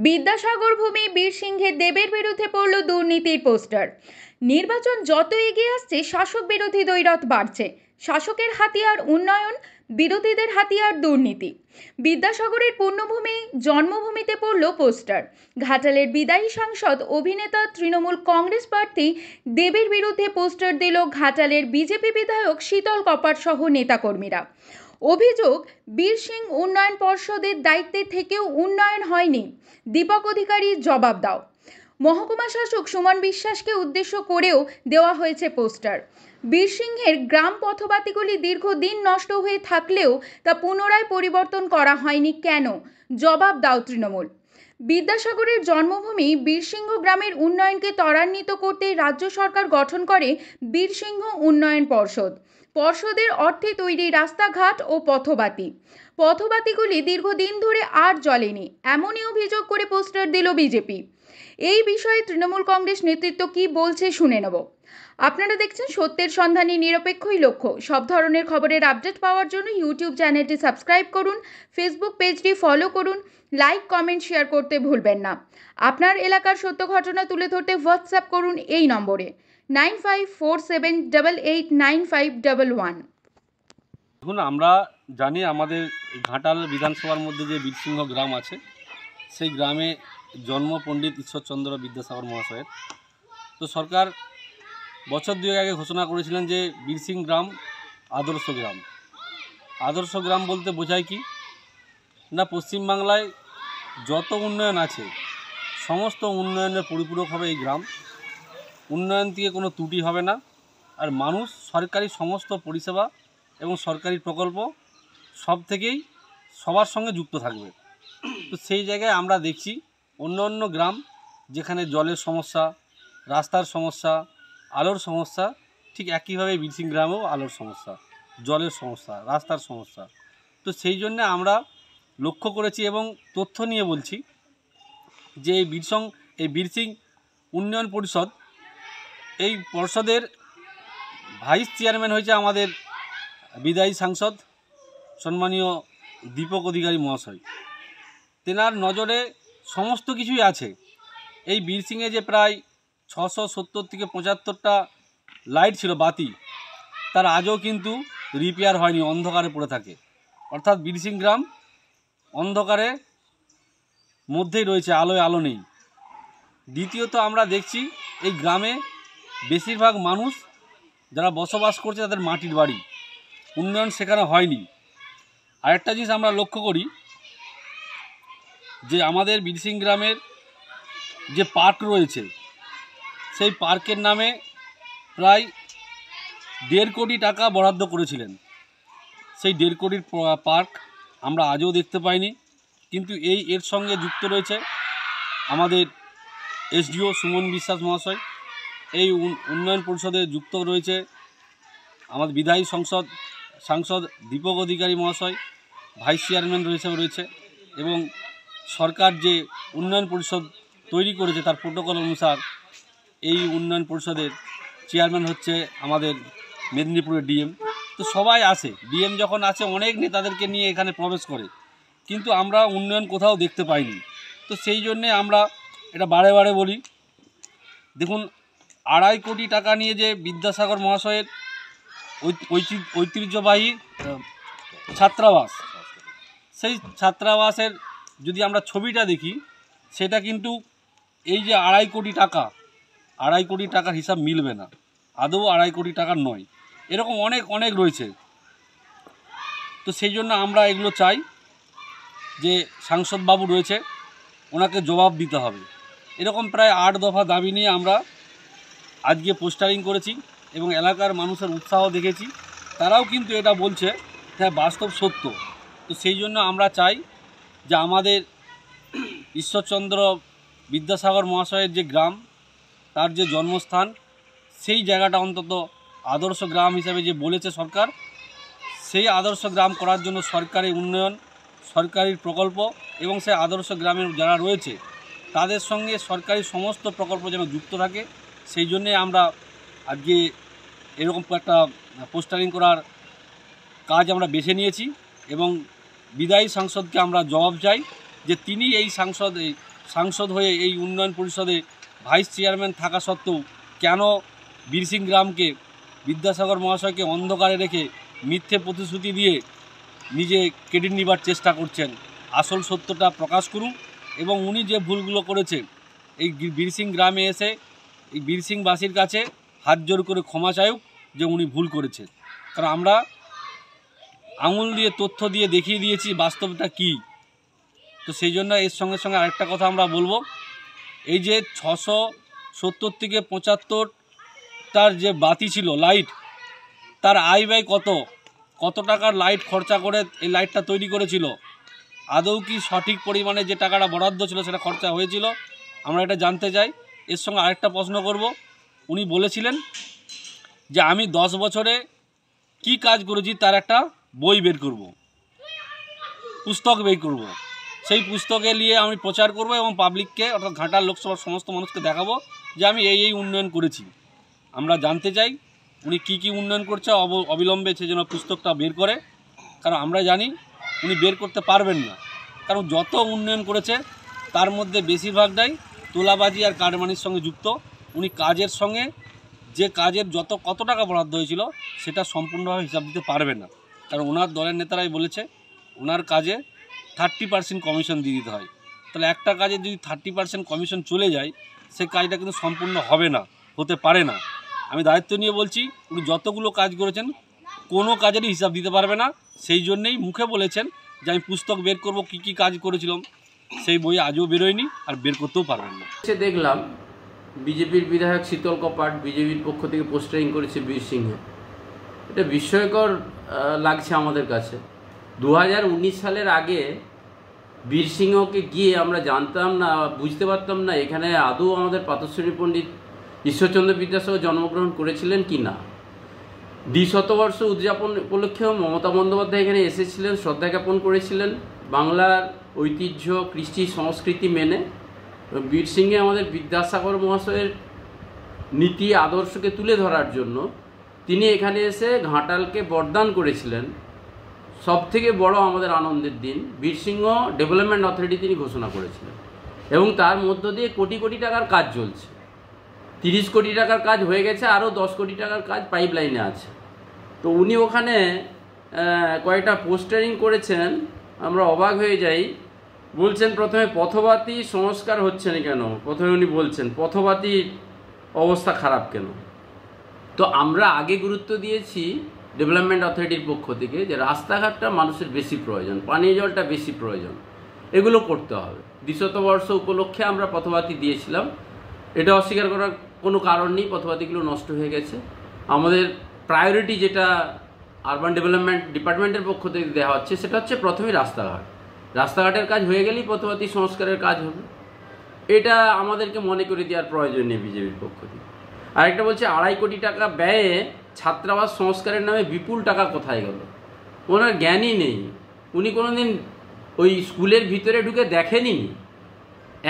বিদ্যাসাগর ভূমি বীরসিংহের দেবের বিরুদ্ধে পড়ল দুর্নীতির পোস্টার। নির্বাচন যত এগিয়ে আসছে শাসক বিরোধী দ্বৈরথ বাড়ছে। শাসকের হাতিয়ার উন্নয়ন, বিরোধীদের হাতিয়ার দুর্নীতি। বিদ্যাসাগরের পুণ্যভূমি জন্মভূমিতে পড়ল পোস্টার। ঘাটালের বিদায়ী সাংসদ অভিনেতা তৃণমূল কংগ্রেস প্রার্থী দেবের বিরুদ্ধে পোস্টার দিল ঘাটালের বিজেপি বিধায়ক শীতল কপাট সহ নেতাকর্মীরা। অভিযোগ, বীরসিংহ উন্নয়ন পর্ষদের দায়িত্বে থেকেও উন্নয়ন হয়নি। দীপক অধিকারী জবাব দাও। মহকুমা শাসক সুমন বিশ্বাসকে উদ্দেশ্য করেও দেওয়া হয়েছে পোস্টার। বীরসিংহের গ্রাম পথবাতিগুলি দীর্ঘদিন নষ্ট হয়ে থাকলেও তা পুনরায় পরিবর্তন করা হয়নি কেন? জবাব দাও তৃণমূল। বিদ্যাসাগরের জন্মভূমি বীরসিংহ গ্রামের উন্নয়নকে ত্বরান্বিত করতে রাজ্য সরকার গঠন করে বীরসিংহ উন্নয়ন পর্ষদ। পর্ষদের অর্থে তৈরি রাস্তাঘাট ও পথবাতিগুলি দীর্ঘদিন ধরে আর জ্বলেনি, এমনই অভিযোগ করে পোস্টার দিল বিজেপি। এই বিষয়ে তৃণমূল কংগ্রেস নেতৃত্ব কি বলছে শুনে নেব। আপনারা দেখছেন সত্যের সন্ধানী নিরপেক্ষই লক্ষ্য। সব ধরনের খবরের আপডেট পাওয়ার জন্য ইউটিউব চ্যানেলটি সাবস্ক্রাইব করুন, ফেসবুক পেজটি ফলো করুন, লাইক কমেন্ট শেয়ার করতে ভুলবেন না। আপনার এলাকার সত্য ঘটনা তুলে ধরতে হোয়াটসঅ্যাপ করুন এই নম্বরে 9547889511। দেখুন, আমরা জানি আমাদের ঘাটাল বিধানসভার মধ্যে যে বীরসিংহ গ্রাম আছে, সেই গ্রামে জন্ম পণ্ডিত ঈশ্বরচন্দ্র বিদ্যাসাগর মহাশয়ের। তো সরকার বছর দুয়েক আগে ঘোষণা করেছিলেন যে বীরসিংহ গ্রাম আদর্শ গ্রাম। আদর্শ গ্রাম বলতে বোঝায় কি না, পশ্চিমবাংলায় যত উন্নয়ন আছে সমস্ত উন্নয়নের পরিপূরক হবে এই গ্রাম। উন্নয়ন থেকে কোনো ত্রুটি হবে না, আর মানুষ সরকারি সমস্ত পরিষেবা এবং সরকারি প্রকল্প সব থেকেই সবার সঙ্গে যুক্ত থাকবে। তো সেই জায়গায় আমরা দেখছি অন্য অন্য গ্রাম যেখানে জলের সমস্যা, রাস্তার সমস্যা, আলোর সমস্যা, ঠিক একইভাবে বীরসিংহ গ্রামেও আলোর সমস্যা, জলের সমস্যা, রাস্তার সমস্যা। তো সেই জন্যে আমরা লক্ষ্য করেছি এবং তথ্য নিয়ে বলছি যে এই বীরসিংহ উন্নয়ন পরিষদ, এই পর্ষদের ভাইস চেয়ারম্যান হয়েছে আমাদের বিদায়ী সাংসদ সম্মানীয় দীপক অধিকারী মহাশয়। তেনার নজরে সমস্ত কিছুই আছে। এই বীরসিংহে যে প্রায় 670 থেকে 75টা লাইট ছিল, বাতি, তার আজও কিন্তু রিপেয়ার হয়নি, অন্ধকারে পড়ে থাকে। অর্থাৎ বীরসিংহ গ্রাম অন্ধকারে মধ্যেই রয়েছে, আলোয় আলো নেই। দ্বিতীয়ত আমরা দেখছি এই গ্রামে বেশিরভাগ মানুষ যারা বসবাস করছে তাদের মাটির বাড়ি, উন্নয়ন সেখানে হয়নি। আরেকটা জিনিস আমরা লক্ষ্য করি যে আমাদের বীরসিংহ গ্রামের যে পার্ক রয়েছে, সেই পার্কের নামে প্রায় 1.5 কোটি টাকা বরাদ্দ করেছিলেন। সেই 1.5 কোটির পার্ক আমরা আজও দেখতে পাইনি। কিন্তু এর সঙ্গে যুক্ত রয়েছে আমাদের এসডিও সুমন বিশ্বাস মহাশয়, এই উন্নয়ন পরিষদে যুক্ত রয়েছে আমাদের বিধায়ী সাংসদ দীপক অধিকারী মহাশয়, ভাইস চেয়ারম্যান রয়েছে এবং সরকার যে উন্নয়ন পরিষদ তৈরি করেছে তার প্রোটোকল অনুসার এই উন্নয়ন পরিষদের চেয়ারম্যান হচ্ছে আমাদের মেদিনীপুরের ডিএম। তো সবাই আসে, ডিএম যখন আসে অনেক নেতাদেরকে নিয়ে এখানে প্রবেশ করে, কিন্তু আমরা উন্নয়ন কোথাও দেখতে পাইনি। তো সেই জন্যে আমরা এটা বারে বারে বলি। দেখুন, 2.5 কোটি টাকা নিয়ে যে বিদ্যাসাগর মহাশয়ের ঐতিহ্যবাহী ছাত্রাবাস, সেই ছাত্রাবাসের যদি আমরা ছবিটা দেখি, সেটা কিন্তু এই যে 2.5 কোটি টাকার হিসাব মিলবে না, আদৌ 2.5 কোটি টাকার নয়। এরকম অনেক রয়েছে। তো সেই জন্য আমরা এগুলো চাই যে সাংসদবাবু রয়েছে, ওনাকে জবাব দিতে হবে। এরকম প্রায় 8 দফা দাবি নিয়ে আমরা আজকে পোস্টারিং করেছি এবং এলাকার মানুষের উৎসাহ দেখেছি, তারাও কিন্তু এটা বলছে হ্যাঁ বাস্তব সত্য। তো সেই জন্য আমরা চাই যে আমাদের ঈশ্বরচন্দ্র বিদ্যাসাগর মহাশয়ের যে গ্রাম, তার যে জন্মস্থান, সেই জায়গাটা অন্তত আদর্শ গ্রাম হিসেবে যে বলেছে সরকার, সেই আদর্শ গ্রাম করার জন্য সরকারি উন্নয়ন, সরকারি প্রকল্প এবং সেই আদর্শ গ্রামের যারা রয়েছে তাদের সঙ্গে সরকারি সমস্ত প্রকল্প যেন যুক্ত থাকে। সেই জন্যে আমরা আজকে এরকম একটা পোস্টারিং করার কাজ আমরা বেছে নিয়েছি এবং বিদায়ী সাংসদকে আমরা জবাব চাই যে তিনি এই সাংসদ হয়ে এই উন্নয়ন পরিষদে ভাইস চেয়ারম্যান থাকা সত্ত্বেও কেন বীরসিং গ্রামকে বিদ্যাসাগর মহাশয়কে অন্ধকারে রেখে মিথ্যে প্রতিশ্রুতি দিয়ে নিজে ক্রেডিট নেবার চেষ্টা করছেন? আসল সত্যটা প্রকাশ করুন এবং উনি যে ভুলগুলো করেছেন এই বীরসিং গ্রামে এসে এই বীরসিংবাসীর কাছে হাত জোর করে ক্ষমা চাইুক যে উনি ভুল করেছেন। কারণ আমরা আঙুল দিয়ে তথ্য দিয়ে দেখিয়ে দিয়েছি বাস্তবটা কী। তো সেই জন্য এর সঙ্গে সঙ্গে আরেকটা কথা আমরা বলবো, এই যে 670 থেকে 75টার যে বাতি ছিল লাইট, তার আয় ব্যয় কত টাকার লাইট খরচা করে এই লাইটটা তৈরি করেছিল? আদৌ কি সঠিক পরিমাণে যে টাকাটা বরাদ্দ ছিল সেটা খরচা হয়েছিল? আমরা এটা জানতে চাই। এর সঙ্গে আরেকটা প্রশ্ন করব, উনি বলেছিলেন যে আমি 10 বছরে কি কাজ করেছি তার একটা বই বের করব, পুস্তক বের করব, সেই পুস্তকে নিয়ে আমি প্রচার করব এবং পাবলিককে অর্থাৎ ঘাটাল লোকসভার সমস্ত মানুষকে দেখাবো যে আমি এই উন্নয়ন করেছি। আমরা জানতে চাই উনি কি উন্নয়ন করছে, অবিলম্বে সে যেন পুস্তকটা বের করে। কারণ আমরা জানি উনি বের করতে পারবেন না, কারণ যত উন্নয়ন করেছে তার মধ্যে বেশিরভাগটাই তোলাবাজি আর কারমানির সঙ্গে যুক্ত। উনি কাজের সঙ্গে যে কাজের কত টাকা বরাদ্দ হয়েছিল সেটা সম্পূর্ণভাবে হিসাব দিতে পারবে না। কারণ ওনার দলের নেতারাই বলেছে ওনার কাজে 30% কমিশন দিয়ে দিতে হয়। তাহলে একটা কাজে যদি 30% কমিশন চলে যায় সে কাজটা কিন্তু সম্পূর্ণ হবে না, হতে পারে না। আমি দায়িত্ব নিয়ে বলছি উনি যতগুলো কাজ করেছেন কোনো কাজেরই হিসাব দিতে পারবে না। সেই জন্যেই মুখে বলেছেন যে আমি পুস্তক বের করব কি কাজ করেছিলাম, সেই বই আজও বেরোয়নি আর বের করতেও পারবেন না। সে দেখলাম বিজেপির বিধায়ক শীতল কপাট বিজেপির পক্ষ থেকে পোস্টারিং করেছে বীরসিংহে। এটা বিস্ময়কর লাগছে আমাদের কাছে। 2019 সালের আগে বীরসিংহকে গিয়ে আমরা জানতাম না, বুঝতে পারতাম না এখানে আদৌ আমাদের পাতশ্বরী পণ্ডিত ঈশ্বরচন্দ্র বিদ্যাসাগর জন্মগ্রহণ করেছিলেন কি না। দ্বিশতবর্ষ উদযাপন উপলক্ষেও মমতা বন্দ্যোপাধ্যায় এখানে এসেছিলেন, শ্রদ্ধা জ্ঞাপন করেছিলেন বাংলার ঐতিহ্য কৃষ্টি সংস্কৃতি মেনে। বীরসিংহে আমাদের বিদ্যাসাগর মহাশয়ের নীতি আদর্শকে তুলে ধরার জন্য তিনি এখানে এসে ঘাটালকে বরদান করেছিলেন। সবথেকে বড় আমাদের আনন্দের দিন বীরসিংহ ডেভেলপমেন্ট অথরিটি তিনি ঘোষণা করেছিলেন এবং তার মধ্য দিয়ে কোটি কোটি টাকার কাজ চলছে। 30 কোটি টাকার কাজ হয়ে গেছে, আরও 10 কোটি টাকার কাজ পাইপলাইনে আছে। তো উনি ওখানে কয়েকটা পোস্টারিং করেছেন, আমরা অবাক হয়ে যাই। বলছেন প্রথমে পথবাতি সংস্কার হচ্ছে না কেন, প্রথমে উনি বলছেন পথবাতির অবস্থা খারাপ কেন। তো আমরা আগে গুরুত্ব দিয়েছি ডেভেলপমেন্ট অথরিটির পক্ষ থেকে যে রাস্তাঘাটটা মানুষের বেশি প্রয়োজন, পানীয় জলটা বেশি প্রয়োজন, এগুলো করতে হবে। 200বর্ষ উপলক্ষে আমরা পথবাতি দিয়েছিলাম, এটা অস্বীকার করার কোনো কারণ নেই। পথবাতিগুলো নষ্ট হয়ে গেছে। আমাদের প্রায়োরিটি যেটা আরবান ডেভেলপমেন্ট ডিপার্টমেন্টের পক্ষ থেকে দেওয়া হচ্ছে সেটা হচ্ছে প্রথমেই রাস্তাঘাটের কাজ হয়ে গেলেই পথবাতি সংস্কারের কাজ হবে। এটা আমাদেরকে মনে করে দেওয়ার প্রয়োজন নেই বিজেপির পক্ষ থেকে। আরেকটা বলছে 2.5 কোটি টাকা ব্যয়ে ছাত্রাবাস সংস্কারের নামে বিপুল টাকা কোথায় গেল। ওনার জ্ঞানই নেই, উনি কোনোদিন ওই স্কুলের ভিতরে ঢুকে দেখেনি।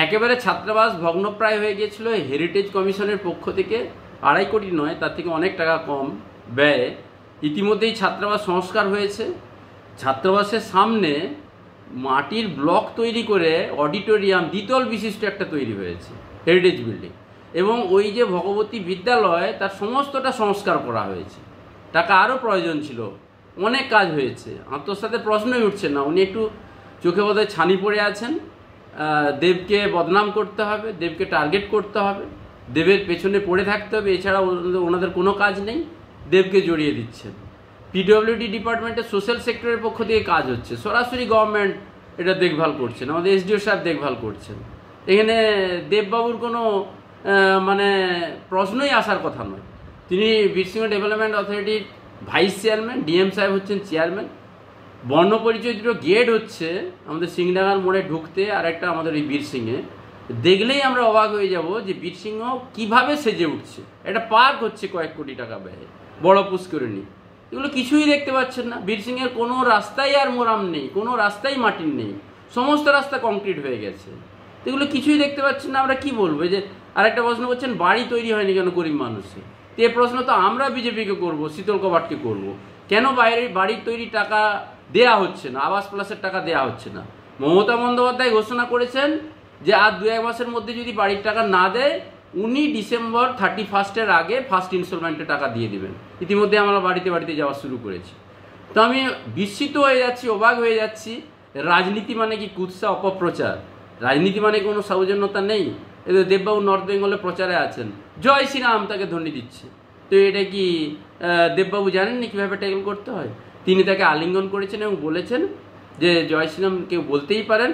একেবারে ছাত্রাবাস ভগ্নপ্রায় হয়ে গিয়েছিল। হেরিটেজ কমিশনের পক্ষ থেকে 2.5 কোটি নয়, তার থেকে অনেক টাকা কম ব্যয়ে ইতিমধ্যেই ছাত্রাবাস সংস্কার হয়েছে। ছাত্রাবাসের সামনে মাটির ব্লক তৈরি করে অডিটোরিয়াম 2 তল বিশিষ্ট একটা তৈরি হয়েছে হেরিটেজ বিল্ডিং, এবং ওই যে ভগবতী বিদ্যালয় তার সমস্তটা সংস্কার করা হয়েছে। টাকা আরও প্রয়োজন ছিল, অনেক কাজ হয়েছে, আত্মসাতের প্রশ্নই উঠছে না। উনি একটু চোখে বোধহয় ছানি পড়ে আছেন। দেবকে বদনাম করতে হবে, দেবকে টার্গেট করতে হবে, দেবের পেছনে পড়ে থাকতে হবে, এছাড়া ওনাদের কোনো কাজ নেই। দেবকে জড়িয়ে দিচ্ছেন। পিডব্লিউডি ডিপার্টমেন্টের সোশ্যাল সেক্টরের পক্ষ থেকে কাজ হচ্ছে, সরাসরি গভর্নমেন্ট এটা দেখভাল করছেন, আমাদের এসডিও সাহেব দেখভাল করছেন। এখানে দেববাবুর কোনো মানে প্রশ্নই আসার কথা নয়। তিনি বীরসিংহ ডেভেলপমেন্ট অথরিটির ভাইস চেয়ারম্যান, ডিএম সাহেব হচ্ছেন চেয়ারম্যান। বর্ণপরিচয় দুটো গেট হচ্ছে আমাদের সিংডাঙ্গার মোড়ে ঢুকতে, আর একটা আমাদের এই বীরসিংহে। দেখলেই আমরা অবাক হয়ে যাব যে বীরসিংহ কীভাবে সেজে উঠছে। একটা পার্ক হচ্ছে কয়েক কোটি টাকা ব্যয়ে, বড় পুষ্করিণী, এগুলো কিছুই দেখতে পাচ্ছেন না। বীরসিংহের কোনো রাস্তাই আর মোরাম নেই, কোনো রাস্তাই মাটির নেই, সমস্ত রাস্তা কংক্রিট হয়ে গেছে। এগুলো কিছুই দেখতে পাচ্ছেন না। আমরা কি বলবো? যে আরেকটা প্রশ্ন করছেন বাড়ি তৈরি হয়নি কেন গরিব মানুষের। তো এই প্রশ্ন তো আমরা বিজেপিকে করবো, শীতল কপাটকে করবো, কেন বাড়ির তৈরি টাকা দেয়া হচ্ছে না, আবাস প্লাসের টাকা দেয়া হচ্ছে না। মমতা বন্দ্যোপাধ্যায় ঘোষণা করেছেন যে আর 2-1 মাসের মধ্যে যদি বাড়ির টাকা না দেয় উনি ডিসেম্বর 31-এর আগে ফার্স্ট ইনস্টলমেন্টে টাকা দিয়ে দেবেন। ইতিমধ্যে আমরা বাড়িতে বাড়িতে যাওয়া শুরু করেছি। তো আমি বিস্মিত হয়ে যাচ্ছি, অবাক হয়ে যাচ্ছি। রাজনীতি মানে কি কুৎসা, অপপ্রচার? রাজনীতি মানে কোনো সৌজন্যতা নেই? এদের দেববাবু নর্থ বেঙ্গলে প্রচারে আছেন, জয় শ্রীরাম তাকে ধ্বনি দিচ্ছে। তো এটা কি দেববাবু জানেননি কীভাবে ট্যাকেল করতে হয়? তিনি তাকে আলিঙ্গন করেছেন এবং বলেছেন যে জয় শ্রীরাম কেউ বলতেই পারেন,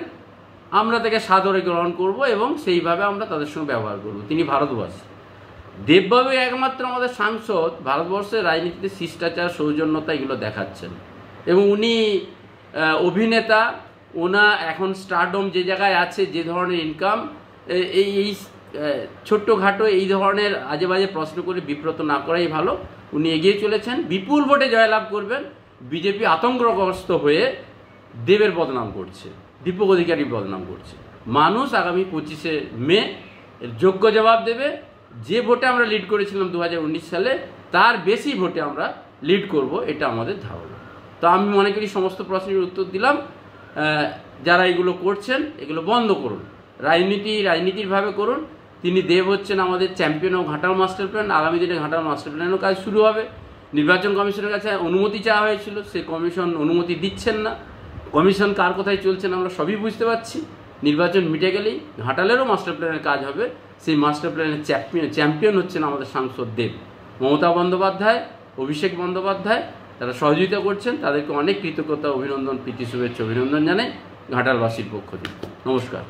আমরা তাকে সাদরে গ্রহণ করব এবং সেইভাবে আমরা তাদের সঙ্গে ব্যবহার করব। তিনি ভারতবাসী। দেববাবু একমাত্র আমাদের সাংসদ ভারতবর্ষের রাজনীতিতে শিষ্টাচার, সৌজন্যতা এগুলো দেখাচ্ছেন। এবং উনি অভিনেতা, ওনা এখন স্টারডম যে জায়গায় আছে, যে ধরনের ইনকাম, এই ছোট্টখাটো এই ধরনের আজে বাজে প্রশ্ন করে বিব্রত না করাই ভালো। উনি এগিয়ে চলেছেন, বিপুল ভোটে জয়লাভ করবেন। বিজেপি আতঙ্কগ্রস্ত হয়ে দেবের বদনাম করছে, দীপক অধিকারীর বদনাম করছে। মানুষ আগামী 25শে মে এর যোগ্য জবাব দেবে। যে ভোটে আমরা লিড করেছিলাম 2019 সালে, তার বেশি ভোটে আমরা লিড করব, এটা আমাদের ধারণা। তো আমি মনে করি সমস্ত প্রশ্নের উত্তর দিলাম। যারা এগুলো করছেন এগুলো বন্ধ করুন, রাজনীতিরভাবে করুন। তিনি দেব হচ্ছেন আমাদের চ্যাম্পিয়ন ও ঘাটাল মাস্টার প্ল্যান। আগামী দিনে ঘাটাল মাস্টার প্ল্যানেরও কাজ শুরু হবে। নির্বাচন কমিশনের কাছে অনুমতি চাওয়া হয়েছিল, সে কমিশন অনুমতি দিচ্ছেন না। কমিশন কার কোথায় চলছেন আমরা সবই বুঝতে পারছি। নির্বাচন মিটে গেলেই ঘাটালেরও মাস্টার প্ল্যানের কাজ হবে। সেই মাস্টার প্ল্যানের চ্যাম্পিয়ন হচ্ছেন আমাদের সাংসদ দেব। মমতা বন্দ্যোপাধ্যায়, অভিষেক বন্দ্যোপাধ্যায় তারা সহযোগিতা করছেন, তাদেরকে অনেক কৃতজ্ঞতা, অভিনন্দন, প্রীতি, শুভেচ্ছা, অভিনন্দন জানাই ঘাটালবাসীর পক্ষ থেকে। নমস্কার।